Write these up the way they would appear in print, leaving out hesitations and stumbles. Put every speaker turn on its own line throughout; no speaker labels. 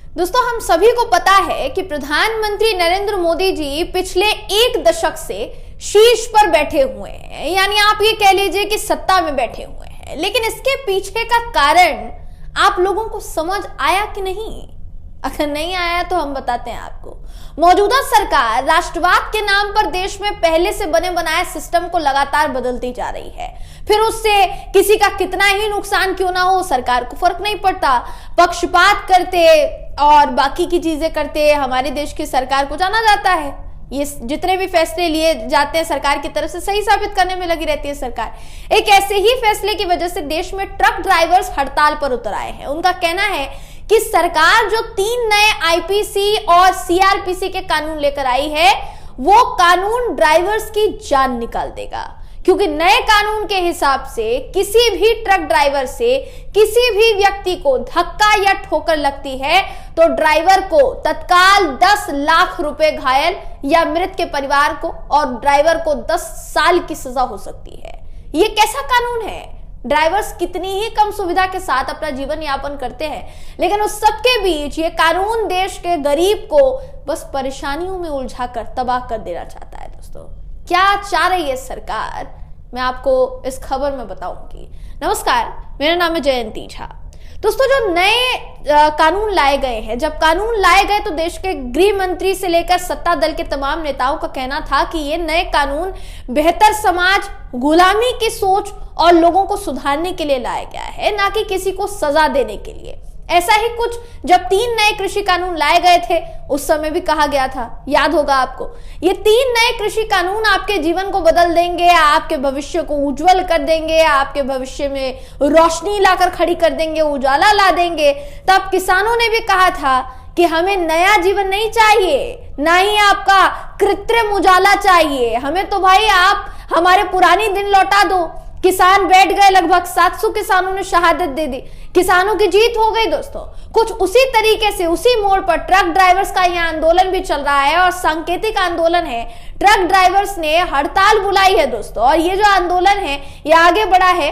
दोस्तों, हम सभी को पता है कि प्रधानमंत्री नरेंद्र मोदी जी पिछले एक दशक से शीर्ष पर बैठे हुए हैं, यानी आप ये कह लीजिए कि सत्ता में बैठे हुए हैं। लेकिन इसके पीछे का कारण आप लोगों को समझ आया कि नहीं? अगर नहीं आया तो हम बताते हैं आपको। मौजूदा सरकार राष्ट्रवाद के नाम पर देश में पहले से बने बनाए सिस्टम को लगातार बदलती जा रही है। फिर उससे किसी का कितना ही नुकसान क्यों ना हो, सरकार को फर्क नहीं पड़ता। पक्षपात करते और बाकी की चीजें करते हमारे देश की सरकार को जाना जाता है। ये जितने भी फैसले लिए जाते हैं सरकार की तरफ से सही साबित करने में लगी रहती है सरकार। एक ऐसे ही फैसले की वजह से देश में ट्रक ड्राइवर्स हड़ताल पर उतर आए हैं। उनका कहना है कि सरकार जो 3 नए आईपीसी और सीआरपीसी के कानून लेकर आई है, वो कानून ड्राइवर्स की जान निकाल देगा। क्योंकि नए कानून के हिसाब से किसी भी ट्रक ड्राइवर से किसी भी व्यक्ति को धक्का या ठोकर लगती है तो ड्राइवर को तत्काल 10 लाख रुपए घायल या मृत के परिवार को और ड्राइवर को 10 साल की सजा हो सकती है। ये कैसा कानून है? ड्राइवर्स कितनी ही कम सुविधा के साथ अपना जीवन यापन करते हैं, लेकिन उस सबके बीच ये कानून देश के गरीब को बस परेशानियों में उलझा कर तबाह कर देना चाहता है। दोस्तों, क्या चाह रही है सरकार, मैं आपको इस खबर में बताऊंगी। नमस्कार, मेरा नाम है जयंती झा। दोस्तों, जो नए कानून लाए गए हैं, जब कानून लाए गए तो देश के गृह मंत्री से लेकर सत्ता दल के तमाम नेताओं का कहना था कि ये नए कानून बेहतर समाज, गुलामी की सोच और लोगों को सुधारने के लिए लाया गया है, ना कि किसी को सजा देने के लिए। ऐसा ही कुछ जब 3 नए कृषि कानून लाए गए थे उस समय भी कहा गया था, याद होगा आपको। ये 3 नए कृषि कानून आपके जीवन को बदल देंगे, आपके भविष्य को उज्जवल कर देंगे, आपके भविष्य में रोशनी लाकर खड़ी कर देंगे, उजाला ला देंगे। तब किसानों ने भी कहा था कि हमें नया जीवन नहीं चाहिए, ना ही आपका कृत्रिम उजाला चाहिए, हमें तो भाई आप हमारे पुरानी दिन लौटा दो। किसान बैठ गए, लगभग 700 किसानों ने शहादत दे दी, किसानों की जीत हो गई। दोस्तों, कुछ उसी तरीके से उसी मोड़ पर ट्रक ड्राइवर्स का यह आंदोलन भी चल रहा है और सांकेतिक आंदोलन है। ट्रक ड्राइवर्स ने हड़ताल बुलाई है दोस्तों, और ये जो आंदोलन है ये आगे बढ़ा है,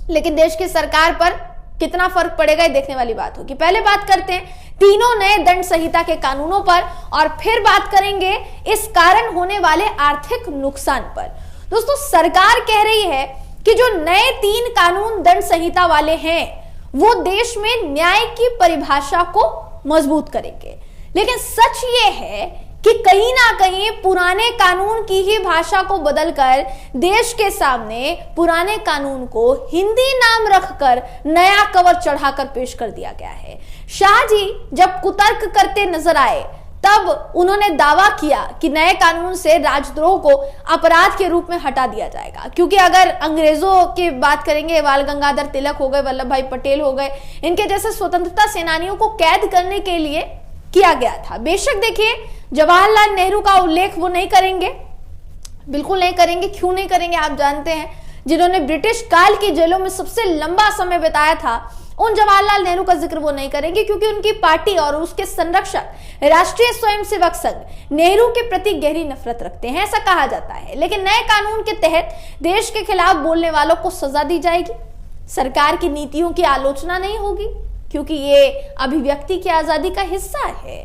लेकिन देश की सरकार पर कितना फर्क पड़ेगा ये देखने वाली बात होगी। पहले बात करते हैं तीनों नए दंड संहिता के कानूनों पर और फिर बात करेंगे इस कारण होने वाले आर्थिक नुकसान पर। दोस्तों, सरकार कह रही है कि जो नए 3 कानून दंड संहिता वाले हैं वो देश में न्याय की परिभाषा को मजबूत करेंगे, लेकिन सच ये है कि कहीं ना कहीं पुराने कानून की ही भाषा को बदलकर देश के सामने पुराने कानून को हिंदी नाम रखकर नया कवर चढ़ाकर पेश कर दिया गया है। शाह जी जब कुतर्क करते नजर आए तब उन्होंने दावा किया कि नए कानून से राजद्रोह को अपराध के रूप में हटा दिया जाएगा, क्योंकि अगर अंग्रेजों की बात करेंगे, बाल गंगाधर तिलक हो गए, वल्लभ भाई पटेल हो गए, इनके जैसे स्वतंत्रता सेनानियों को कैद करने के लिए किया गया था। बेशक देखिए, जवाहरलाल नेहरू का उल्लेख वो नहीं करेंगे, बिल्कुल नहीं करेंगे। क्यों नहीं करेंगे आप जानते हैं, जिन्होंने ब्रिटिश काल की जेलों में सबसे लंबा समय बिताया था, उन जवाहरलाल नेहरू का जिक्र वो नहीं करेंगे, क्योंकि उनकी पार्टी और उसके संरक्षक राष्ट्रीय स्वयंसेवक संघ नेहरू के प्रति गहरी नफरत रखते हैं, ऐसा कहा जाता है। लेकिन नए कानून के तहत देश के खिलाफ बोलने वालों को सजा दी जाएगी, सरकार की नीतियों की आलोचना नहीं होगी, क्योंकि ये अभिव्यक्ति की आजादी का हिस्सा है,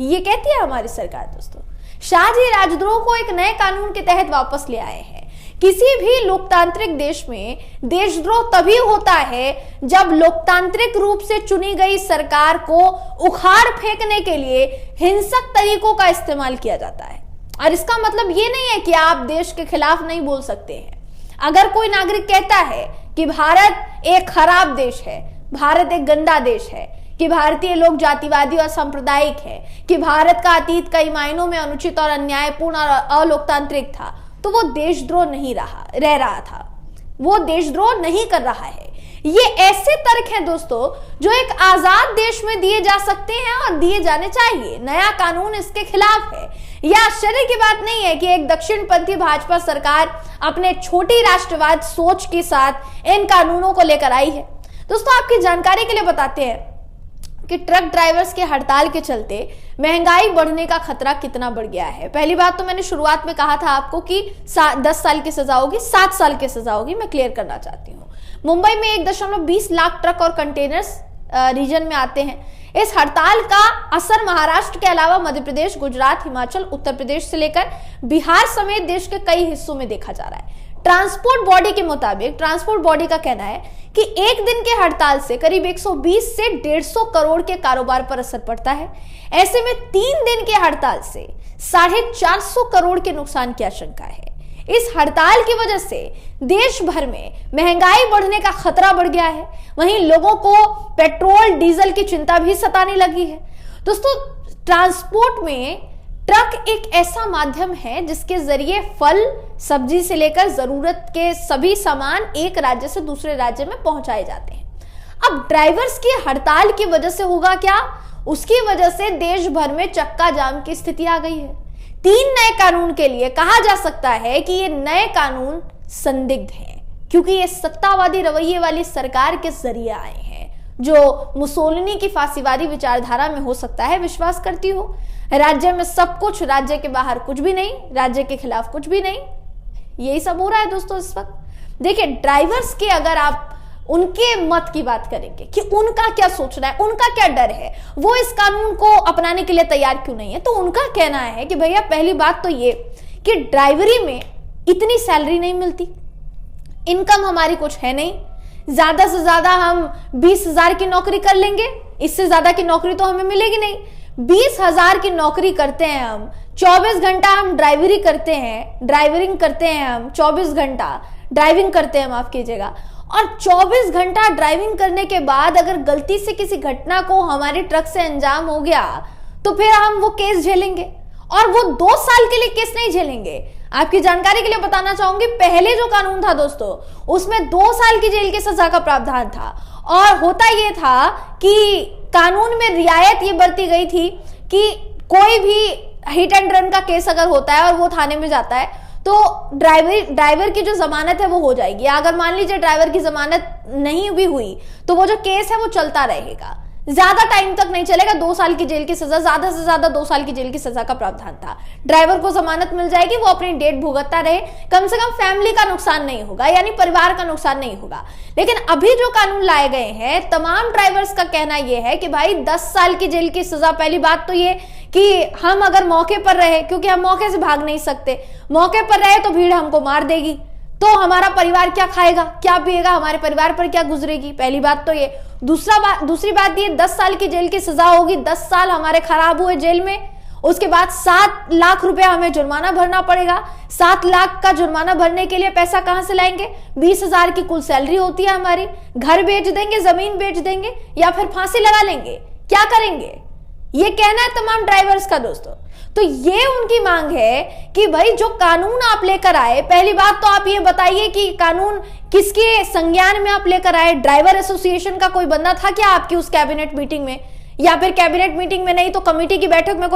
ये कहती है हमारी सरकार। दोस्तों, शाहजी राजद्रोह को एक नए कानून के तहत वापस ले आए हैं। किसी भी लोकतांत्रिक देश में देशद्रोह तभी होता है जब लोकतांत्रिक रूप से चुनी गई सरकार को उखाड़ फेंकने के लिए हिंसक तरीकों का इस्तेमाल किया जाता है। और इसका मतलब ये नहीं है कि आप देश के खिलाफ नहीं बोल सकते हैं। अगर कोई नागरिक कहता है कि भारत एक खराब देश है, भारत एक गंदा देश है, कि भारतीय लोग जातिवादी और सांप्रदायिक है, कि भारत का अतीत कई मायनों में अनुचित और अन्यायपूर्ण और अलोकतांत्रिक था, तो वो देशद्रोह नहीं रह रहा था, वो देशद्रोह नहीं कर रहा है। ये ऐसे तर्क हैं दोस्तों जो एक आजाद देश में दिए जा सकते हैं और दिए जाने चाहिए। नया कानून इसके खिलाफ है। यह आश्चर्य की बात नहीं है कि एक दक्षिणपंथी भाजपा सरकार अपने छोटी राष्ट्रवाद सोच के साथ इन कानूनों को लेकर आई है। दोस्तों, आपकी जानकारी के लिए बताते हैं कि ट्रक ड्राइवर्स के हड़ताल के चलते महंगाई बढ़ने का खतरा कितना बढ़ गया है। पहली बात तो मैंने शुरुआत में कहा था आपको कि 10 साल की सजा होगी, 7 साल की सजा होगी। मैं क्लियर करना चाहती हूँ, मुंबई में 1.20 लाख ट्रक और कंटेनर्स रीजन में आते हैं। इस हड़ताल का असर महाराष्ट्र के अलावा मध्य प्रदेश, गुजरात, हिमाचल, उत्तर प्रदेश से लेकर बिहार समेत देश के कई हिस्सों में देखा जा रहा है। ट्रांसपोर्ट बॉडी के मुताबिक, ट्रांसपोर्ट बॉडी का कहना है कि एक दिन के हड़ताल से करीब 120 से 150 करोड़ के कारोबार पर असर पड़ता है। ऐसे में 3 दिन के हड़ताल से 450 करोड़ के नुकसान की आशंका है। इस हड़ताल की वजह से देश भर में महंगाई बढ़ने का खतरा बढ़ गया है। वहीं लोगों को पेट्रोल डीजल की चिंता भी सताने लगी है। दोस्तों, ट्रांसपोर्ट में ट्रक एक ऐसा माध्यम है जिसके जरिए फल, सब्जी से लेकर जरूरत के सभी सामान एक राज्य से दूसरे राज्य में पहुंचाए जाते हैं। अब ड्राइवर्स की हड़ताल की वजह से होगा क्या? उसकी वजह से देश भर में चक्का जाम की स्थिति आ गई है। 3 नए कानून के लिए कहा जा सकता है कि ये नए कानून संदिग्ध हैं, क्योंकि ये सत्तावादी रवैये वाली सरकार के जरिए आए हैं, जो मुसोलिनी की फांसीवादी विचारधारा में हो सकता है विश्वास करती हो। राज्य में सब कुछ, राज्य के बाहर कुछ भी नहीं, राज्य के खिलाफ कुछ भी नहीं। यही सब हो रहा है दोस्तों इस वक्त। देखिए, ड्राइवर्स के अगर आप उनके मत की बात करेंगे कि उनका क्या सोचना है, उनका क्या डर है, वो इस कानून को अपनाने के लिए तैयार क्यों नहीं है, तो उनका कहना है कि भैया पहली बात तो ये कि ड्राइवरी में इतनी सैलरी नहीं मिलती, इनकम हमारी कुछ है नहीं, ज्यादा से ज्यादा हम 20,000 की नौकरी कर लेंगे, इससे ज्यादा की नौकरी तो हमें मिलेगी नहीं। 20,000 की नौकरी करते हैं हम, 24 घंटा हम ड्राइवरिंग करते हैं हम 24 घंटा ड्राइविंग करते हैं, माफ कीजिएगा। और 24 घंटा ड्राइविंग करने के बाद अगर गलती से किसी घटना को हमारे ट्रक से अंजाम हो गया तो फिर हम वो केस झेलेंगे, और वो 2 साल के लिए केस नहीं झेलेंगे। आपकी जानकारी के लिए बताना चाहूंगी, पहले जो कानून था दोस्तों, उसमें 2 साल की जेल की सजा का प्रावधान था। और होता यह था कि कानून में रियायत ये बरती गई थी कि कोई भी हिट एंड रन का केस अगर होता है और वो थाने में जाता है तो ड्राइवर की जो जमानत है वो हो जाएगी। अगर मान लीजिए ड्राइवर की जमानत नहीं भी हुई तो वो जो केस है वो चलता रहेगा, ज्यादा टाइम तक नहीं चलेगा। 2 साल की जेल की सजा, ज्यादा से ज्यादा 2 साल की जेल की सजा का प्रावधान था। ड्राइवर को जमानत मिल जाएगी, वो अपनी डेट भुगतता रहे, कम से कम फैमिली का नुकसान नहीं होगा, यानी परिवार का नुकसान नहीं होगा। लेकिन अभी जो कानून लाए गए हैं, तमाम ड्राइवर्स का कहना यह है कि भाई 10 साल की जेल की सजा। पहली बात तो ये कि हम अगर मौके पर रहे, क्योंकि हम मौके से भाग नहीं सकते, मौके पर रहे तो भीड़ हमको मार देगी, तो हमारा परिवार क्या खाएगा, क्या पिएगा, हमारे परिवार पर क्या गुजरेगी। पहली बात तो ये। दूसरी बात ये, 10 साल की जेल की सजा होगी, 10 साल हमारे खराब हुए जेल में, उसके बाद 7 लाख रुपया हमें जुर्माना भरना पड़ेगा। 7 लाख का जुर्माना भरने के लिए पैसा कहां से लाएंगे? 20,000 की कुल सैलरी होती है हमारी, घर बेच देंगे, जमीन बेच देंगे, या फिर फांसी लगा लेंगे, क्या करेंगे? ये कहना है तमाम ड्राइवर्स का दोस्तों। तो ये उनकी मांग है कि भाई जो कानून आप लेकर आए, पहली बात तो आप ये बताइए कि कानून किसके संज्ञान में आप लेकर आए। ड्राइवर एसोसिएशन का कोई बंदा था क्या आपकी उस कैबिनेट मीटिंग में, या फिर कैबिनेट मीटिंग में नहीं तो कमेटी की बैठक में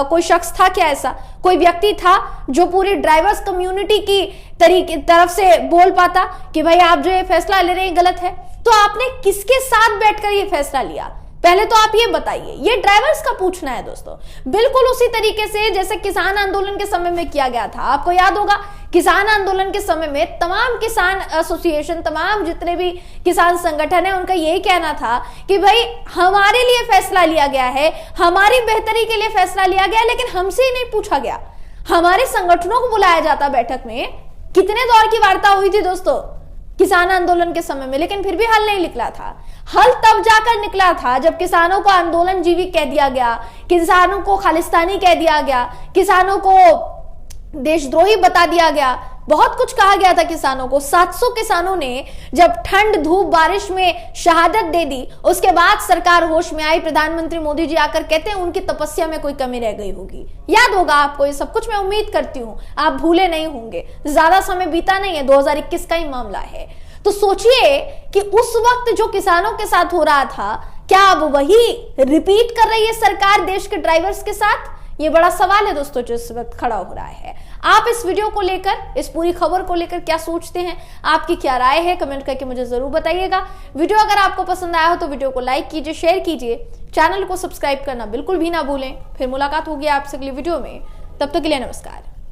कोई शख्स था क्या, ऐसा कोई व्यक्ति था जो पूरी ड्राइवर्स कम्युनिटी की तरफ से बोल पाता कि भाई आप जो ये फैसला ले रहे हैं गलत है? तो आपने किसके साथ बैठकर ये फैसला लिया, पहले तो आप ये बताइए। ये ड्राइवर्स का पूछना है दोस्तों। बिल्कुल उसी तरीके से जैसे किसान आंदोलन के समय में किया गया था। आपको याद होगा, किसान आंदोलन के समय में तमाम किसान एसोसिएशन, तमाम जितने भी किसान संगठन है, उनका यही कहना था कि भाई हमारे लिए फैसला लिया गया है, हमारी बेहतरी के लिए फैसला लिया गया, लेकिन हमसे ही नहीं पूछा गया। हमारे संगठनों को बुलाया जाता बैठक में। कितने दौर की वार्ता हुई थी दोस्तों किसान आंदोलन के समय में, लेकिन फिर भी हल नहीं निकला था। हल तब जाकर निकला था जब किसानों को आंदोलन जीवी कह दिया गया, किसानों को खालिस्तानी कह दिया गया, किसानों को देशद्रोही बता दिया गया, बहुत कुछ कहा गया था किसानों को। 700 किसानों ने जब ठंड धूप बारिश में शहादत दे दी, उसके बाद सरकार होश में आई। प्रधानमंत्री मोदी जी आकर कहते हैं उनकी तपस्या में कोई कमी रह गई होगी। याद होगा आपको ये सब कुछ, मैं उम्मीद करती हूं आप भूले नहीं होंगे। ज्यादा समय बीता नहीं है, 2021 का ही मामला है। तो सोचिए कि उस वक्त जो किसानों के साथ हो रहा था, क्या अब वही रिपीट कर रही है सरकार देश के ड्राइवर्स के साथ? ये बड़ा सवाल है दोस्तों जो इस वक्त खड़ा हो रहा है। आप इस वीडियो को लेकर, इस पूरी खबर को लेकर क्या सोचते हैं, आपकी क्या राय है, कमेंट करके मुझे जरूर बताइएगा। वीडियो अगर आपको पसंद आया हो तो वीडियो को लाइक कीजिए, शेयर कीजिए, चैनल को सब्सक्राइब करना बिल्कुल भी ना भूलें। फिर मुलाकात होगी आपसे अगली वीडियो में, तब तक के लिए नमस्कार।